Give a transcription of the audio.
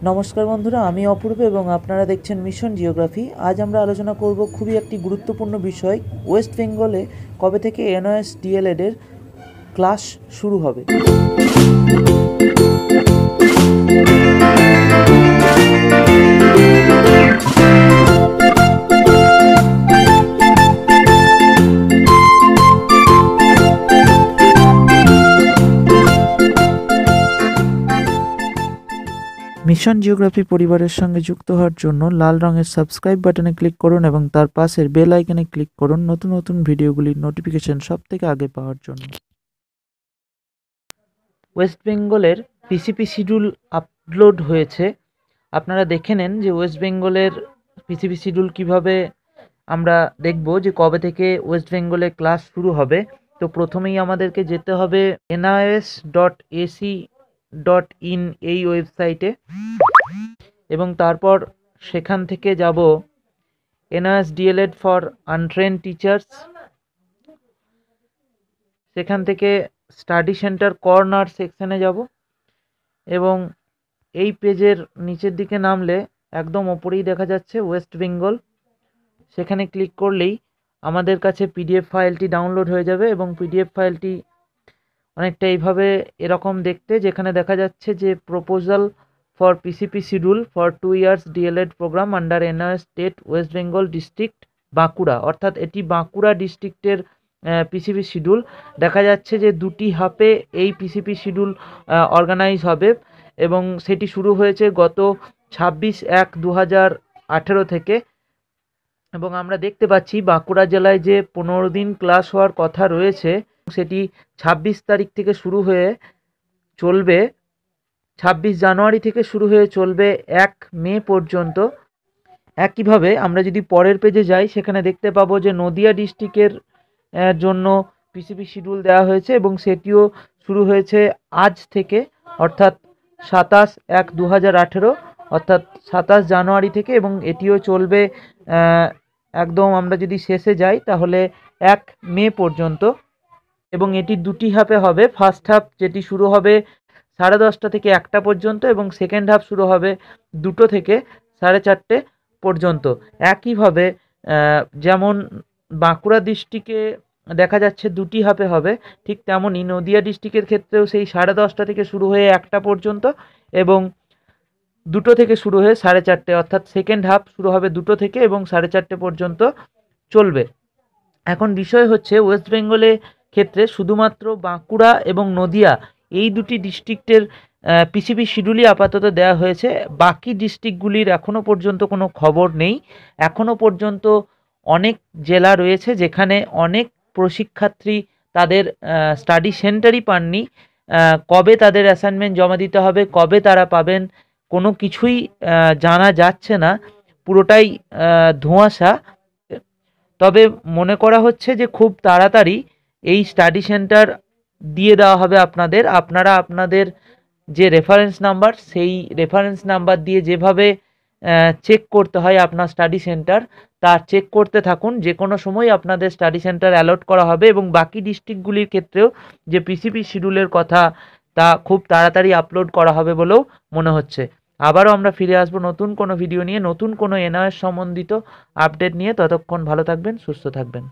নমস্কার বন্ধুরা, আমি অপূর্ব এবং আপনারা দেখছেন মিশন জিওগ্রাফি। আজ আমরা আলোচনা করব খুবই একটি গুরুত্বপূর্ণ বিষয়, ওয়েস্ট বেঙ্গলে কবে থেকে এনওএস ডিএলএড এর ক্লাস শুরু হবে। মিশন জিওগ্রাফি পরিবারের সঙ্গে যুক্ত হওয়ার জন্য লাল রঙের সাবস্ক্রাইব বাটনে ক্লিক করুন এবং তার পাশের বেল আইকনে ক্লিক করুন নতুন নতুন ভিডিওগুলির নোটিফিকেশন সবথেকে আগে পাওয়ার জন্য। ওয়েস্ট বেঙ্গলের পিসিপি শিডিউল আপলোড হয়েছে। আপনারা দেখে নেন যে ওয়েস্ট বেঙ্গলের পিসিপি শিডিউল কিভাবে আমরা দেখব যে কবে থেকে ওয়েস্ট বেঙ্গলে ক্লাস শুরু হবে। তো প্রথমেই আমাদেরকে যেতে হবে NIS.ac.in এই ওয়েবসাইটে এবং তারপর সেখান থেকে যাব NOS DElEd for untrained teachers. সেখান থেকে স্টাডি সেন্টার কর্নার সেকশনে যাব এবং এই পেজের নিচের দিকে নামলে একদম ওপরেই দেখা যাচ্ছে ওয়েস্ট বেঙ্গল। সেখানে ক্লিক করলেই আমাদের কাছে পিডিএফ ফাইলটি ডাউনলোড হয়ে যাবে এবং পিডিএফ ফাইলটি অনেকটা এইভাবে এরকম দেখতে, যেখানে দেখা যাচ্ছে যে proposal for PCP schedule for 2 years DElEd program under NOS state West Bengal district Bankura, অর্থাৎ এটি বাঁকুড়া ডিস্ট্রিক্টের পিসিপি শিডিউল। দেখা যাচ্ছে যে দুটি হাফে এই পিসিপি শিডিউল অর্গানাইজ হবে এবং সেটি শুরু হয়েছে গত 26/1/2018 থেকে। এবং আমরা দেখতে পাচ্ছি বাঁকুড়া জেলায় যে 15 দিন ক্লাস হওয়ার কথা রয়েছে সেটি 26 তারিখ থেকে শুরু হয়ে চলবে, 26 জানুয়ারি থেকে শুরু হয়ে চলবে 1 মে পর্যন্ত। একইভাবে আমরা যদি পরের পেজে যাই সেখানে দেখতে পাবো যে নদিয়া ডিস্ট্রিক্টের জন্য পিসিপি শিডিউল দেওয়া হয়েছে এবং সেটিও শুরু হয়েছে আজ থেকে, অর্থাৎ 27/1/2018 অর্থাৎ 27 জানুয়ারি থেকে, এবং এটিও চলবে একদম আমরা যদি শেষে যাই তাহলে 1 মে পর্যন্ত। এবং এটি দুটি হাফে হবে, ফার্স্ট হাফ যেটি শুরু হবে 10:30 থেকে 1টা পর্যন্ত এবং সেকেন্ড হাফ শুরু হবে 2টো থেকে 4:30 পর্যন্ত। একইভাবে যেমন বাঁকুড়া ডিস্ট্রিক্টে দেখা যাচ্ছে দুটি হাফে হবে, ঠিক তেমনই নদিয়া ডিস্ট্রিক্টের ক্ষেত্রেও সেই 10:30 থেকে শুরু হয়ে 1টা পর্যন্ত এবং 2টো থেকে শুরু হয়ে 4:30, অর্থাৎ সেকেন্ড হাফ শুরু হবে 2টো থেকে এবং 4:30 পর্যন্ত চলবে। এখন বিষয় হচ্ছে ওয়েস্ট বেঙ্গলের ক্ষেত্রে শুধুমাত্র বাঁকুড়া এবং নদিয়া এই দুটি ডিস্ট্রিক্টের পিসিপি শিডিউলই আপাতত দেওয়া হয়েছে। বাকি ডিস্ট্রিক্টগুলির এখনও পর্যন্ত কোনো খবর নেই। এখনও পর্যন্ত অনেক জেলা রয়েছে যেখানে অনেক প্রশিক্ষার্থী তাদের স্টাডি সেন্টারই পাননি। কবে তাদের অ্যাসাইনমেন্ট জমা দিতে হবে, কবে তারা পাবেন, কোনো কিছুই জানা যাচ্ছে না, পুরোটাই ধোঁয়াশা। তবে মনে করা হচ্ছে যে খুব তাড়াতাড়ি এই স্টাডি সেন্টার দিয়ে দেওয়া হবে আপনাদের। আপনারা আপনাদের যে রেফারেন্স নাম্বার, সেই রেফারেন্স নাম্বার দিয়ে যেভাবে চেক করতে হয় আপনার স্টাডি সেন্টার, তা চেক করতে থাকুন। যে কোনো সময় আপনাদের স্টাডি সেন্টার অ্যালট করা হবে এবং বাকি ডিস্ট্রিক্টগুলির ক্ষেত্রেও যে পিসিপি শিডিউলের কথা তা খুব তাড়াতাড়ি আপলোড করা হবে বলেও মনে হচ্ছে। আবারও আমরা ফিরে আসবো নতুন কোনো ভিডিও নিয়ে, নতুন কোনো এনওএস সম্বন্ধিত আপডেট নিয়ে। ততক্ষণ ভালো থাকবেন, সুস্থ থাকবেন।